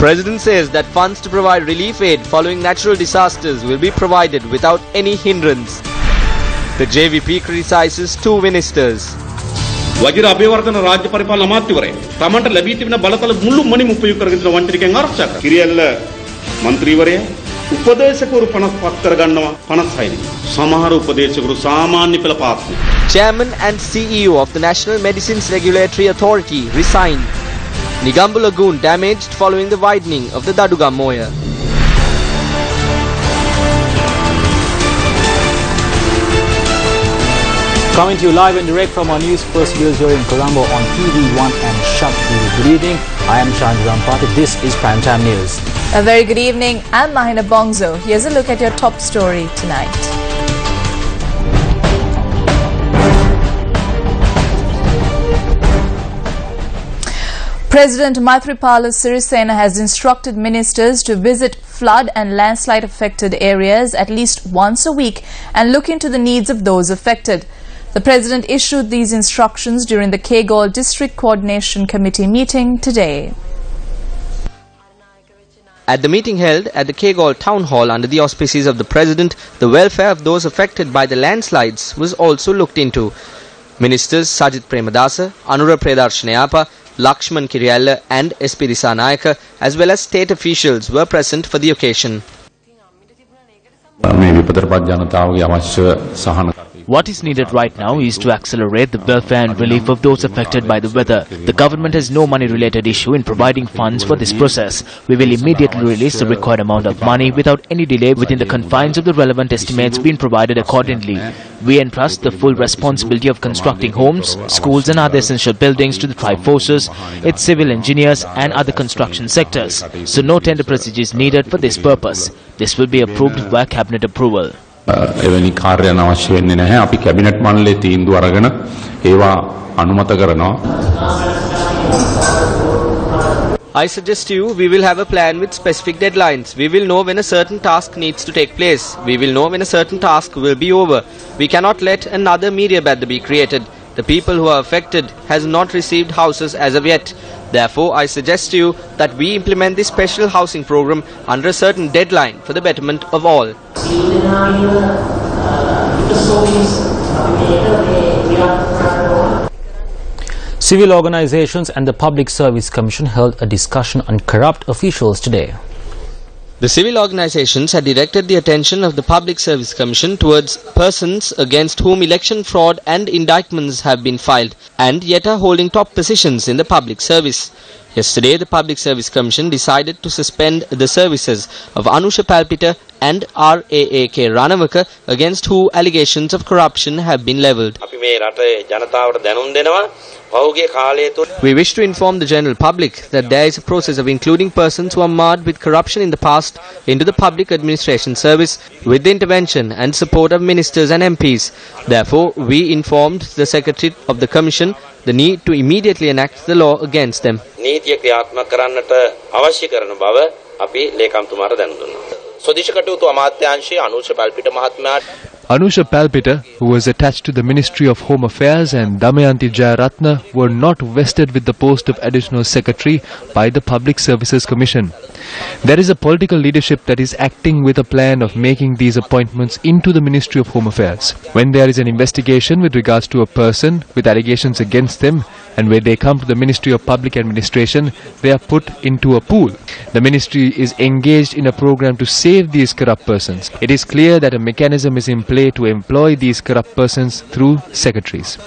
President says that funds to provide relief aid following natural disasters will be provided without any hindrance. The JVP criticizes two ministers. Vajira Abeywardena රාජ්‍ය පරිපාලන අමාත්‍යවරයා තමන්ට ලැබී තිබෙන බලතල මුළු මනින්ම උපයෝග කරගෙන වංචනිකයන් ආරක්ෂා කරනවා. කිරියල්ල മന്ത്രിවරයා උපදේශකවරු 55 කරගන්නවා 56 නේ. සමහර උපදේශකවරු සාමාන්‍ය පෙළ පාස් නේ. Chairman and CEO of the National Medicines Regulatory Authority resigned. Nigambu Lagoon damaged following the widening of the Dadugam Moya. Coming to you live and direct from our Newsfirst studios here in Colombo on TV1 and Shab TV. Good evening. I am Chandran Pathak. This is Primetime News. A very good evening. I'm Mahina Bongzo. Here's a look at your top story tonight. President Maithripala Sirisena has instructed ministers to visit flood and landslide affected areas at least once a week and look into the needs of those affected. The President issued these instructions during the Kegol District Coordination Committee meeting today. At the meeting held at the Kegol Town Hall under the auspices of the President, the welfare of those affected by the landslides was also looked into. Ministers Sajith Premadasa, Anura Predarshanayapa, Lakshman Kiriyalla and SP Disanayaka as well as state officials were present for the occasion. What is needed right now is to accelerate the welfare and relief of those affected by the weather. The government has no money-related issue in providing funds for this process. We will immediately release the required amount of money without any delay within the confines of the relevant estimates being provided accordingly. We entrust the full responsibility of constructing homes, schools and other essential buildings to the tribe forces, its civil engineers and other construction sectors. So no tender procedure is needed for this purpose. This will be approved via cabinet approval. එවැනි කාර්යයන් අවශ්‍ය වෙන්නේ නැහැ. අපි cabinet මණ්ඩලයේ තීන්දුව අරගෙන ඒවා අනුමත කරනවා. I suggest to you we will have a plan with specific deadlines. We will know when a certain task needs to take place. We will know when a certain task will be over. We cannot let another media bed be created. The people who are affected has not received houses as of yet. Therefore, I suggest to you that we implement this special housing program under a certain deadline for the betterment of all. Civil organizations and the Public Service Commission held a discussion on corrupt officials today. The civil organizations had directed the attention of the Public Service Commission towards persons against whom election fraud and indictments have been filed and yet are holding top positions in the public service. Yesterday, the Public Service Commission decided to suspend the services of Anusha Palpita and RAAK Ranawaka, against who allegations of corruption have been levelled. We wish to inform the general public that there is a process of including persons who are marred with corruption in the past into the public administration service with the intervention and support of ministers and MPs. Therefore, we informed the Secretary of the Commission the need to immediately enact the law against them. Anusha Palpita, who was attached to the Ministry of Home Affairs, and Damayanti Jayaratna were not vested with the post of Additional Secretary by the Public Services Commission. There is a political leadership that is acting with a plan of making these appointments into the Ministry of Home Affairs. When there is an investigation with regards to a person with allegations against them, and when they come to the Ministry of Public Administration, they are put into a pool. The ministry is engaged in a program to save these corrupt persons. It is clear that a mechanism is in play to employ these corrupt persons through secretaries.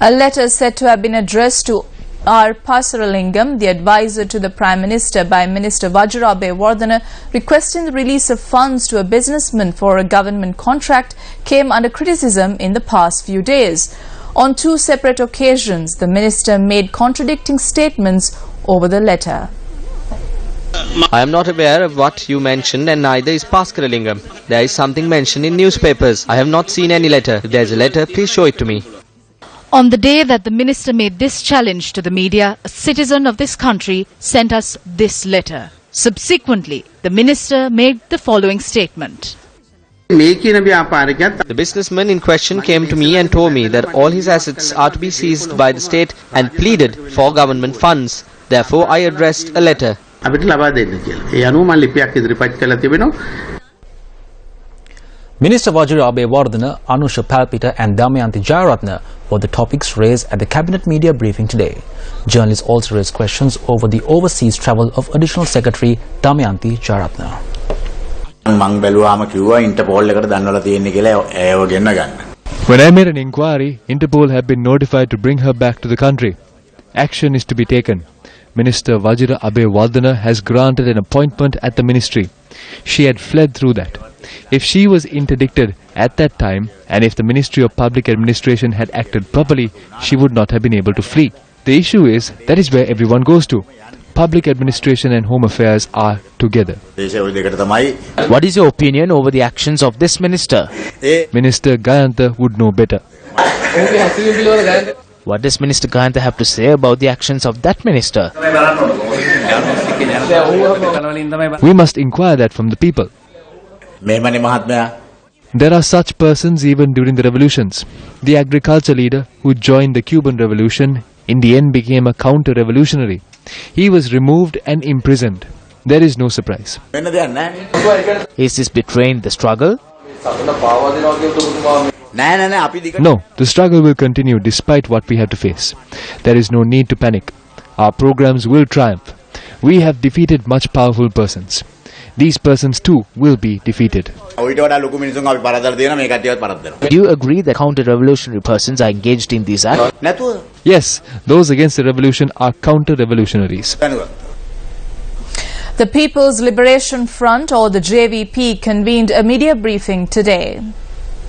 A letter said to have been addressed to R. Pasaralingam, the advisor to the Prime Minister, by Minister Vajrabe Wardana, requesting the release of funds to a businessman for a government contract, came under criticism in the past few days. On two separate occasions, the minister made contradicting statements over the letter. I am not aware of what you mentioned, and neither is Paskaralingam. There is something mentioned in newspapers. I have not seen any letter. If there is a letter, please show it to me. On the day that the minister made this challenge to the media, a citizen of this country sent us this letter. Subsequently, the minister made the following statement. The businessman in question came to me and told me that all his assets are to be seized by the state and pleaded for government funds. Therefore, I addressed a letter. Minister Vajrabe Wardana, Anusha Palpita and Damayanti Jayaratne were the topics raised at the Cabinet media briefing today. Journalists also raised questions over the overseas travel of Additional Secretary Damayanti Jayaratne. When I made an inquiry, Interpol had been notified to bring her back to the country. Action is to be taken. Minister Vajrabe Wardana has granted an appointment at the ministry. She had fled through that. If she was interdicted at that time, and if the Ministry of Public Administration had acted properly, she would not have been able to flee. The issue is, that is where everyone goes to. Public administration and home affairs are together. What is your opinion over the actions of this minister? Minister Gayantha would know better. What does Minister Gayantha have to say about the actions of that minister? We must inquire that from the people. There are such persons even during the revolutions. The agriculture leader who joined the Cuban Revolution in the end became a counter-revolutionary. He was removed and imprisoned. There is no surprise. Is this betraying the struggle? No, the struggle will continue despite what we have to face. There is no need to panic. Our programs will triumph. We have defeated much powerful persons. These persons too will be defeated. Do you agree that counter-revolutionary persons are engaged in these acts? Yes, those against the revolution are counter-revolutionaries. The People's Liberation Front, or the JVP, convened a media briefing today.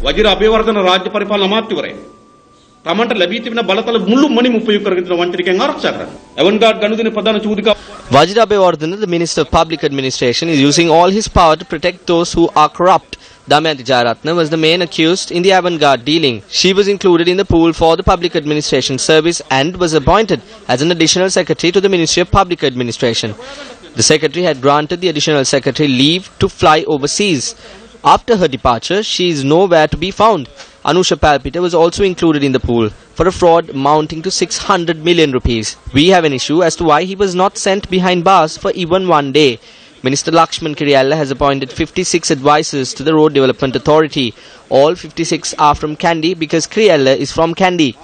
Vajira Abeywardena රාජ්‍ය පරිපාලන අමාත්‍යවරයා තමන්ට ලැබී තිබෙන බලතල මුළු මනින්ම උපයෝග කරගෙන වංචනිකයන් ආරක්ෂා කරන්න. එවන්ගාඩ් ගනුදෙනු ප්‍රධාන චූදිකා Vajrabe Wardana, the Minister of Public Administration, is using all his power to protect those who are corrupt. Damayanti Jayaratne was the main accused in the avant-garde dealing. She was included in the pool for the Public Administration Service and was appointed as an additional secretary to the Ministry of Public Administration. The secretary had granted the additional secretary leave to fly overseas. After her departure, she is nowhere to be found. Anusha Palpita was also included in the pool for a fraud mounting to 600 million rupees. We have an issue as to why he was not sent behind bars for even one day. Minister Lakshman Kiriyalla has appointed 56 advisors to the Road Development Authority. All 56 are from Kandy because Kiriyalla is from Kandy.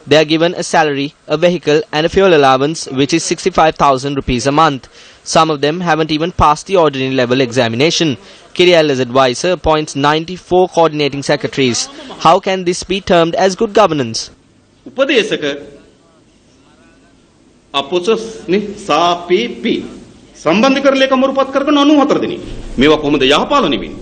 They are given a salary, a vehicle and a fuel allowance which is 65,000 rupees a month. Some of them haven't even passed the ordinary level examination. Kiriyalla's advisor appoints 94 coordinating secretaries. How can this be termed as good governance? උපදේශක අපොසස් නේ සාපීපී සම්බන්ධ කර ලේකම්වරුපත් කරගෙන 94 දිනයි. මේවා කොහොමද යහපාලනය වෙන්නේ?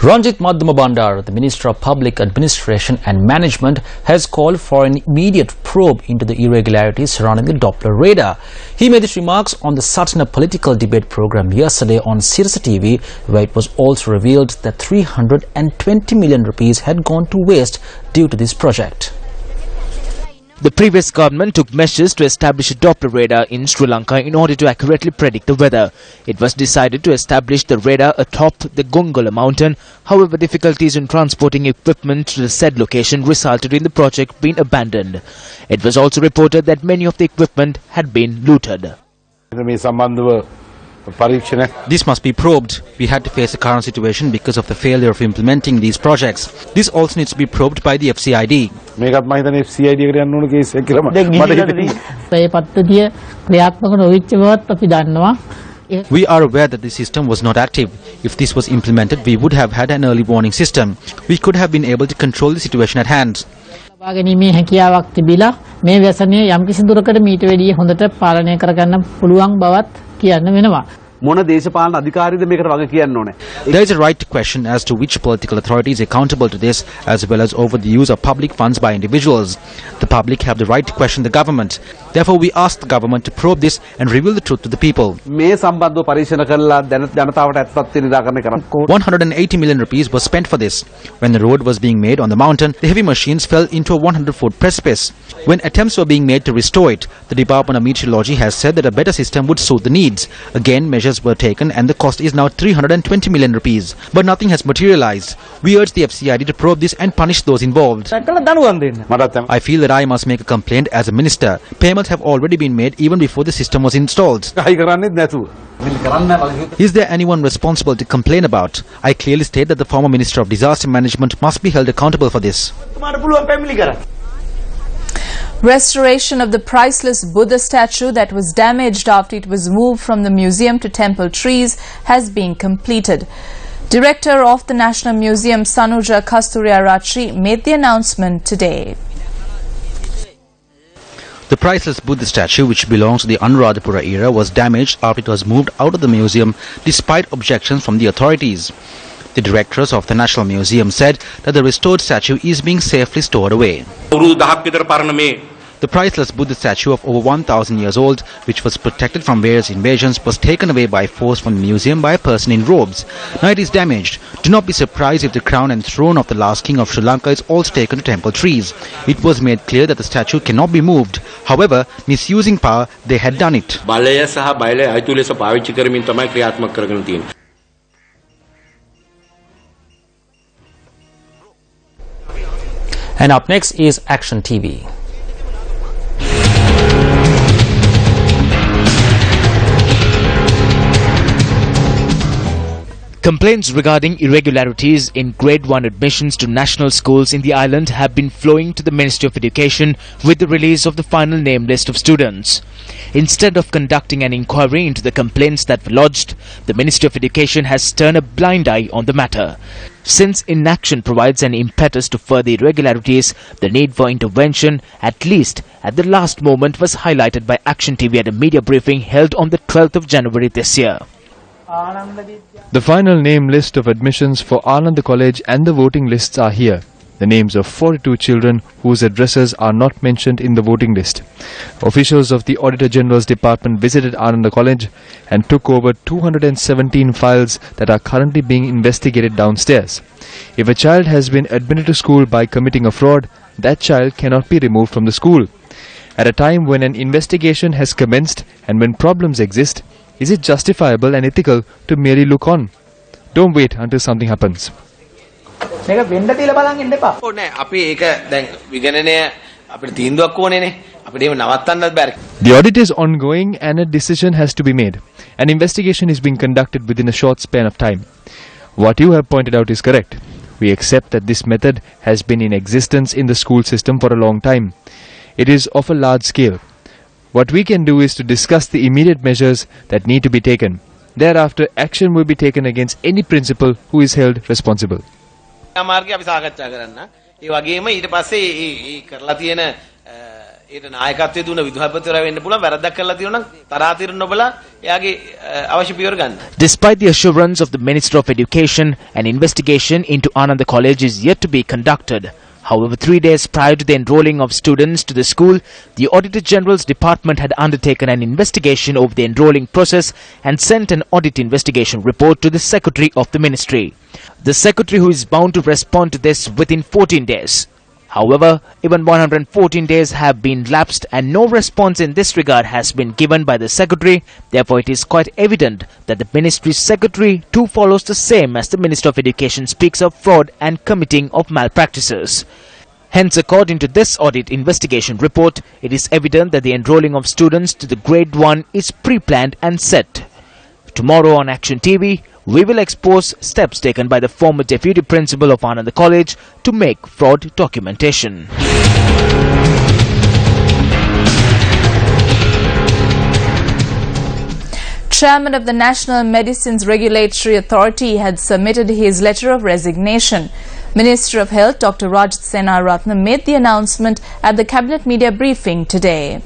Ranjit Madhuma Bandar, the Minister of Public Administration and Management, has called for an immediate probe into the irregularities surrounding the Doppler radar. He made these remarks on the Satna political debate program yesterday on Sirsa TV, where it was also revealed that 320 million rupees had gone to waste due to this project. The previous government took measures to establish a Doppler radar in Sri Lanka in order to accurately predict the weather. It was decided to establish the radar atop the Gongola mountain. However, difficulties in transporting equipment to the said location resulted in the project being abandoned. It was also reported that many of the equipment had been looted. This must be probed. We had to face the current situation because of the failure of implementing these projects. This also needs to be probed by the FCID. We are aware that the system was not active. If this was implemented, we would have had an early warning system. We could have been able to control the situation at hand. There is a right to question as to which political authority is accountable to this, as well as over the use of public funds by individuals. The public have the right to question the government. Therefore, we ask the government to probe this and reveal the truth to the people. 180 million rupees was spent for this. When the road was being made on the mountain, the heavy machines fell into a 100-foot precipice. When attempts were being made to restore it, the Department of Meteorology has said that a better system would suit the needs. Again, measures measures were taken and the cost is now 320 million rupees. But nothing has materialized. We urge the FCID to probe this and punish those involved. I feel that I must make a complaint as a minister. Payments have already been made even before the system was installed. Is there anyone responsible to complain about? I clearly state that the former Minister of Disaster Management must be held accountable for this. Restoration of the priceless Buddha statue that was damaged after it was moved from the museum to Temple Trees has been completed. Director of the National Museum, Sanuja Kasturiarachi, made the announcement today. The priceless Buddha statue, which belongs to the Anuradhapura era, was damaged after it was moved out of the museum despite objections from the authorities. The directors of the National Museum said that the restored statue is being safely stored away. The priceless Buddha statue of over 1,000 years old, which was protected from various invasions, was taken away by force from the museum by a person in robes. Now it is damaged. Do not be surprised if the crown and throne of the last king of Sri Lanka is also taken to Temple Trees. It was made clear that the statue cannot be moved. However, misusing power, they had done it. And up next is Action TV. Complaints regarding irregularities in Grade 1 admissions to national schools in the island have been flowing to the Ministry of Education with the release of the final name list of students. Instead of conducting an inquiry into the complaints that were lodged, the Ministry of Education has turned a blind eye on the matter. Since inaction provides an impetus to further irregularities, the need for intervention, at least at the last moment, was highlighted by Action TV at a media briefing held on the 12th of January this year. The final name list of admissions for Ananda College and the voting lists are here. The names of 42 children whose addresses are not mentioned in the voting list. Officials of the Auditor General's Department visited Ananda College and took over 217 files that are currently being investigated downstairs. If a child has been admitted to school by committing a fraud, that child cannot be removed from the school. At a time when an investigation has commenced and when problems exist, is it justifiable and ethical to merely look on? Don't wait until something happens. The audit is ongoing and a decision has to be made. An investigation is being conducted within a short span of time. What you have pointed out is correct. We accept that this method has been in existence in the school system for a long time. It is of a large scale. What we can do is to discuss the immediate measures that need to be taken. Thereafter, action will be taken against any principal who is held responsible. Despite the assurance of the Minister of Education, an investigation into Ananda College is yet to be conducted. However, 3 days prior to the enrolling of students to the school, the Auditor General's Department had undertaken an investigation over the enrolling process and sent an audit investigation report to the Secretary of the Ministry. The Secretary, who is bound to respond to this within 14 days. However, even 114 days have been lapsed and no response in this regard has been given by the Secretary. Therefore, it is quite evident that the Ministry's Secretary too follows the same as the Minister of Education speaks of fraud and committing of malpractices. Hence, according to this audit investigation report, it is evident that the enrolling of students to the Grade 1 is pre-planned and set. Tomorrow on Action TV, we will expose steps taken by the former Deputy Principal of Ananda College to make fraud documentation. Chairman of the National Medicines Regulatory Authority had submitted his letter of resignation. Minister of Health Dr. Rajat Senaratne made the announcement at the Cabinet media briefing today.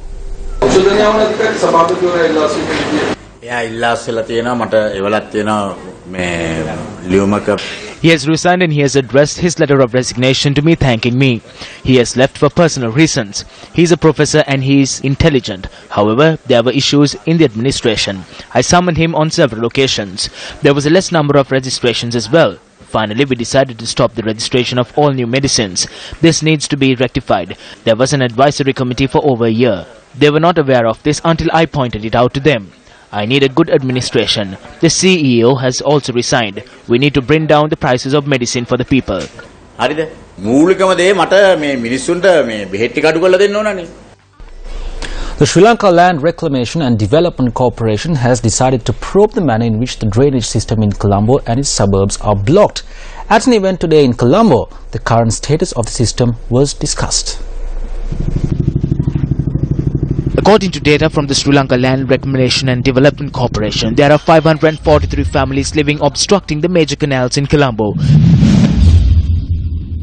He has resigned and he has addressed his letter of resignation to me, thanking me. He has left for personal reasons. He is a professor and he is intelligent. However, there were issues in the administration. I summoned him on several occasions. There was a less number of registrations as well. Finally, we decided to stop the registration of all new medicines. This needs to be rectified. There was an advisory committee for over a year. They were not aware of this until I pointed it out to them. I need a good administration. The CEO has also resigned. We need to bring down the prices of medicine for the people. හරිද? මූලිකම දේ මට මේ මිනිස්සුන්ට මේ බෙහෙත් ටික අඩු කරලා දෙන්න ඕනනේ. The Sri Lanka Land Reclamation and Development Corporation has decided to probe the manner in which the drainage system in Colombo and its suburbs are blocked. At an event today in Colombo, the current status of the system was discussed. According to data from the Sri Lanka Land Reclamation and Development Corporation, there are 543 families living obstructing the major canals in Colombo.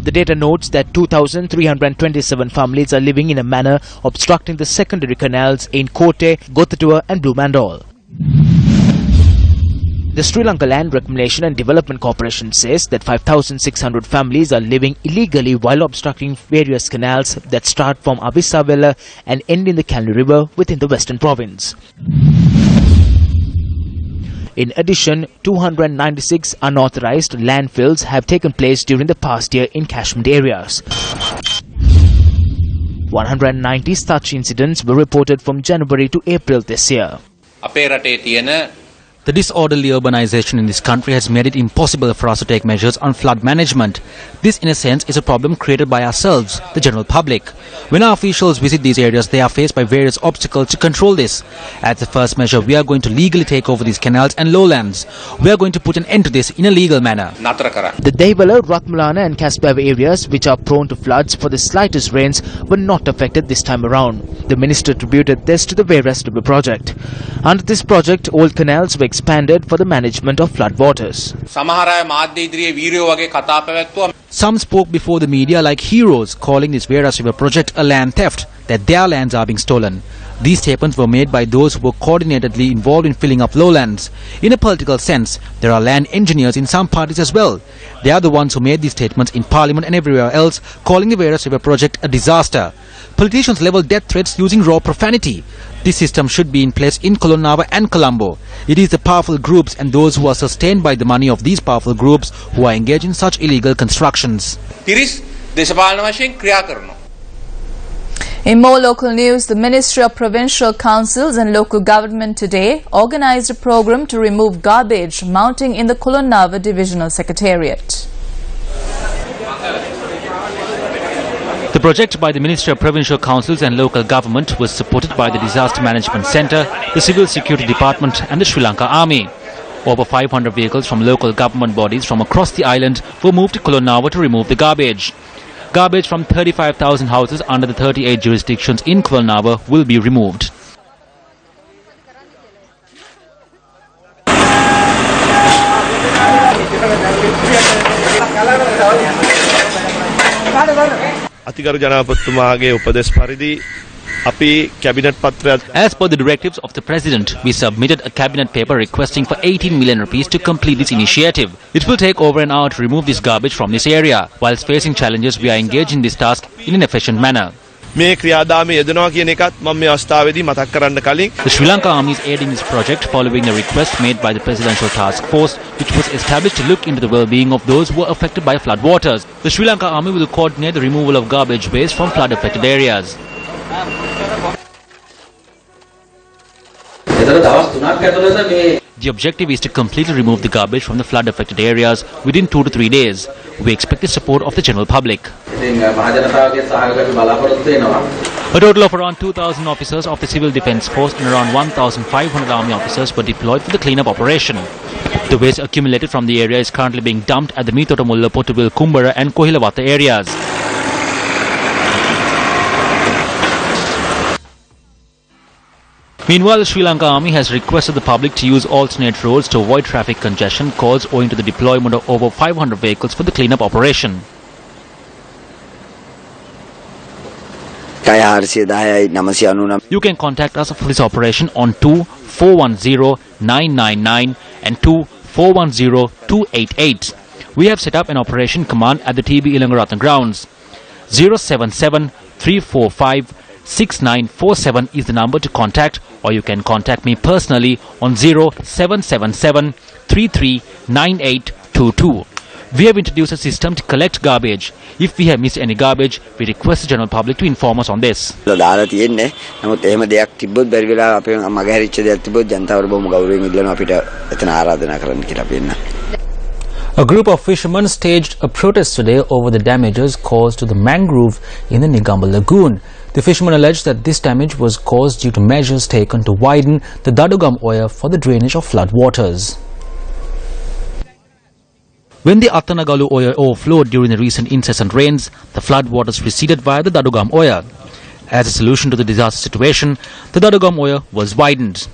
The data notes that 2,327 families are living in a manner obstructing the secondary canals in Kotte, Gotatua and Blumandal. The Sri Lanka Land Reclamation and Development Corporation says that 5,600 families are living illegally while obstructing various canals that start from Abisavela and end in the Kalni River within the Western Province. In addition, 296 unauthorized landfills have taken place during the past year in catchment areas. 190 such incidents were reported from January to April this year. The disorderly urbanization in this country has made it impossible for us to take measures on flood management. This, in a sense, is a problem created by ourselves, the general public. When our officials visit these areas, they are faced by various obstacles to control this. As the first measure, we are going to legally take over these canals and lowlands. We are going to put an end to this in a legal manner. The Devala, Ratmalana and Kasbah areas, which are prone to floods for the slightest rains, were not affected this time around. The minister attributed this to the Veerastube project. Under this project, all canals were expanded for the management of flood waters. Some spoke before the media like heroes, calling this Veerastube project a land theft, that their lands are being stolen. These statements were made by those who were coordinatedly involved in filling up lowlands. In a political sense, there are land engineers in some parties as well. They are the ones who made these statements in Parliament and everywhere else, calling the Veerastube project a disaster. Politicians level death threats using raw profanity. This system should be in place in Colonnava and Colombo. It is the powerful groups and those who are sustained by the money of these powerful groups who are engaged in such illegal constructions. In more local news, the Ministry of Provincial Councils and Local Government today organised a program to remove garbage mounting in the Colonnava Divisional Secretariat. The project by the Ministry of Provincial Councils and Local Government was supported by the Disaster Management Centre, the Civil Security Department and the Sri Lanka Army. Over 500 vehicles from local government bodies from across the island were moved to Colonnava to remove the garbage. Garbage from 35,000 houses under the 38 jurisdictions in Colonnava will be removed. As per the directives of the President, we submitted a cabinet paper requesting for 18 million rupees to complete this initiative. It will take over an hour to remove this garbage from this area. Whilst facing challenges, we are engaged in this task in an efficient manner. The Sri Lanka Army is aiding this project following a request made by the Presidential Task Force, which was established to look into the well-being of those who were affected by flood waters. The Sri Lanka Army will coordinate the removal of garbage waste from flood-affected areas. The objective is to completely remove the garbage from the flood-affected areas within 2 to 3 days. We expect the support of the general public. A total of around 2,000 officers of the Civil Defence Force and around 1,500 Army officers were deployed for the clean-up operation. The waste accumulated from the area is currently being dumped at the Mitotamulla, Potuvil, Kumbara and Kohilawatha areas. Meanwhile, the Sri Lanka Army has requested the public to use alternate roads to avoid traffic congestion caused owing to the deployment of over 500 vehicles for the clean-up operation. You can contact us for this operation on 2-410-999 and 2-410-288. We have set up an operation command at the TB Ilangaratna grounds. 077-345-6947 is the number to contact, or you can contact me personally on 0777 339822. We have introduced a system to collect garbage. If we have missed any garbage, we request the general public to inform us on this. දාලා තියෙන්නේ. නමුත් එහෙම දෙයක් තිබ්බොත් බැරි වෙලා අපේ මගහැරිච්ච දෙයක් තිබ්බොත් ජනතාවට බොහොම ගෞරවයෙන් ඉල්ලනවා අපිට එතන ආරාධනා කරන්න කියලා අපි එන්න. A group of fishermen staged a protest today over the damages caused to the mangrove in the Negombo Lagoon. The fishermen alleged that this damage was caused due to measures taken to widen the Dadogam Oya for the drainage of flood waters. When the Attanagalu Oya overflowed during the recent incessant rains, the flood waters receded via the Dadogam Oya. As a solution to the disaster situation, the Dadogam Oya was widened.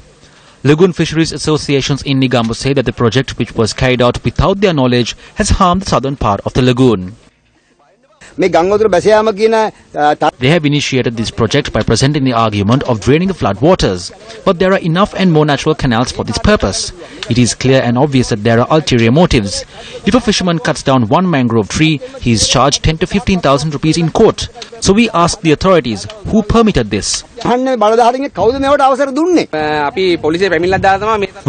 Lagoon Fisheries Associations in Negombo say that the project, which was carried out without their knowledge, has harmed the southern part of the lagoon. They have initiated this project by presenting the argument of draining the flood waters. But there are enough and more natural canals for this purpose. It is clear and obvious that there are ulterior motives. If a fisherman cuts down one mangrove tree, he is charged 10 to 15,000 rupees in court. So we ask the authorities, who permitted this? We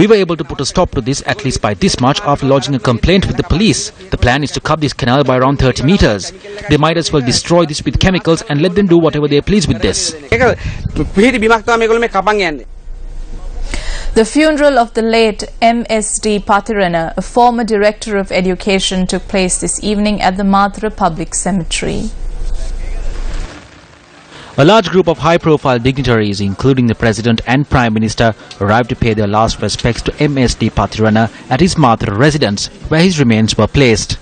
were able to put a stop to this at least by this much after lodging a complaint with the police. The plan is to cut this canal by around 30 meters. They might as well destroy this with chemicals and let them do whatever they please with this. The funeral of the late M.S.D. Pathirana, a former Director of Education, took place this evening at the Mathura Public Cemetery. A large group of high-profile dignitaries, including the President and Prime Minister, arrived to pay their last respects to M.S.D. Pathirana at his Mathura residence, where his remains were placed.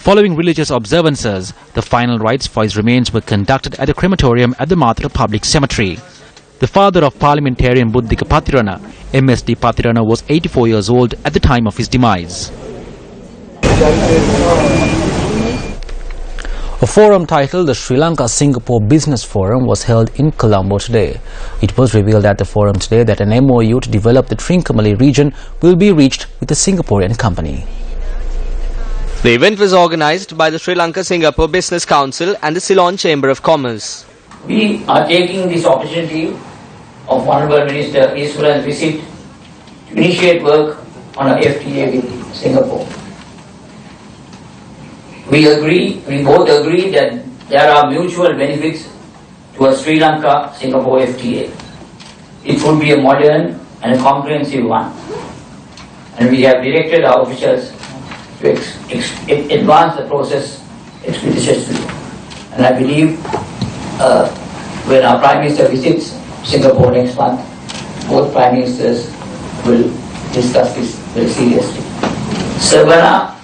Following religious observances, the final rites for his remains were conducted at the crematorium at the Mathura Public Cemetery. The father of parliamentarian Buddhika Pathirana, M.S.D. Pathirana, was 84 years old at the time of his demise. A forum titled the Sri Lanka-Singapore Business Forum was held in Colombo today. It was revealed at the forum today that an MOU to develop the Trincomalee region will be reached with the Singaporean company. The event was organized by the Sri Lanka-Singapore Business Council and the Ceylon Chamber of Commerce. We are taking this opportunity of Honourable Minister Iswaran's visit to initiate work on a FTA with Singapore. We both agree that there are mutual benefits to a Sri Lanka-Singapore FTA. It would be a modern and a comprehensive one. And we have directed our officials to advance the process expeditiously. And I believe when our Prime Minister visits Singapore next month, both Prime Ministers will discuss this very seriously. Savannah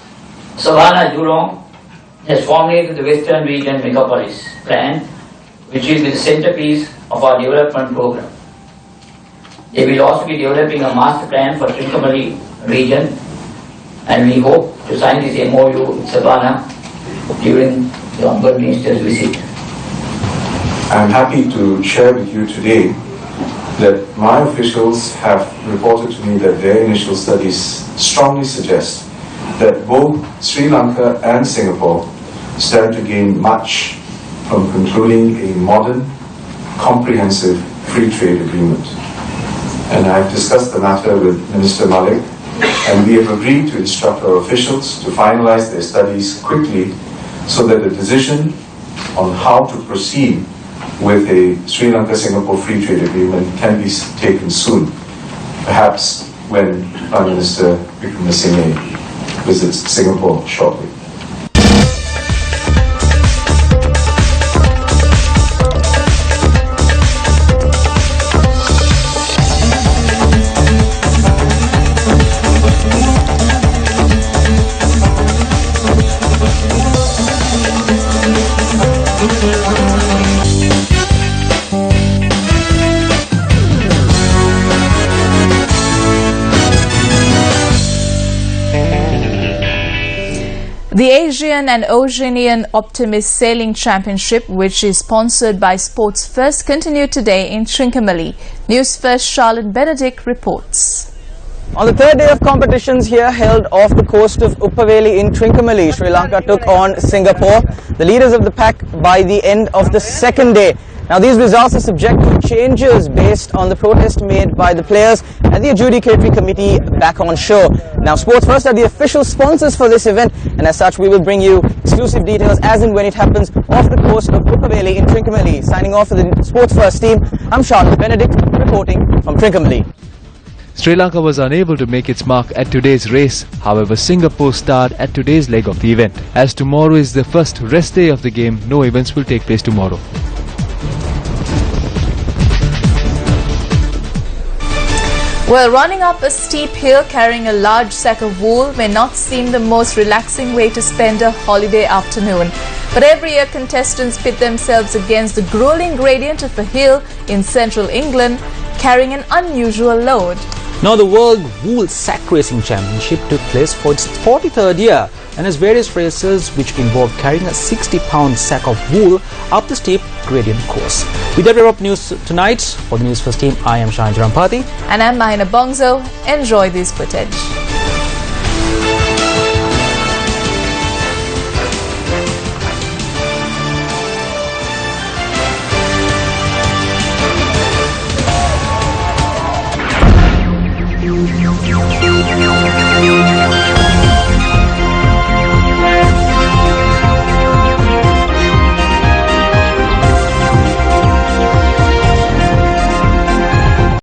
Jurong has formulated the Western Region Megapolis plan, which is the centerpiece of our development program. They will also be developing a master plan for Trincomalee region, and we hope to sign this MOU with Savannah during the Honourable Minister's visit. I am happy to share with you today that my officials have reported to me that their initial studies strongly suggest that both Sri Lanka and Singapore stand to gain much from concluding a modern, comprehensive free trade agreement. And I have discussed the matter with Minister Malik, and we have agreed to instruct our officials to finalize their studies quickly so that a decision on how to proceed with a Sri Lanka-Singapore free trade agreement can be taken soon, perhaps when Prime Minister Wickremesinghe visits Singapore shortly. The Asian and Oceanian Optimist Sailing Championship, which is sponsored by Sports First, continued today in Trincomalee. Newsfirst Charlotte Benedict reports. On the third day of competitions here held off the coast of Uppaveli in Trincomalee, Sri Lanka took on Singapore, the leaders of the pack, by the end of the second day. Now these results are subject to changes based on the protest made by the players and the adjudicatory committee back on shore. Now Sports First are the official sponsors for this event, and as such we will bring you exclusive details as and when it happens off the coast of Uppaveli in Trincomalee. Signing off for the Sports First team, I'm Charlotte Benedict reporting from Trincomalee. Sri Lanka was unable to make its mark at today's race. However, Singapore starred at today's leg of the event. As tomorrow is the first rest day of the game, no events will take place tomorrow. Well, running up a steep hill carrying a large sack of wool may not seem the most relaxing way to spend a holiday afternoon. But every year contestants pit themselves against the grueling gradient of a hill in central England, carrying an unusual load. Now the World Wool Sack Racing Championship took place for its 43rd year and has various races which involve carrying a 60-pound sack of wool up the steep gradient course. With that, we're up news tonight. For the News First team, I am Shahan Jarampati. And I'm Mahina Bongzo. Enjoy this footage.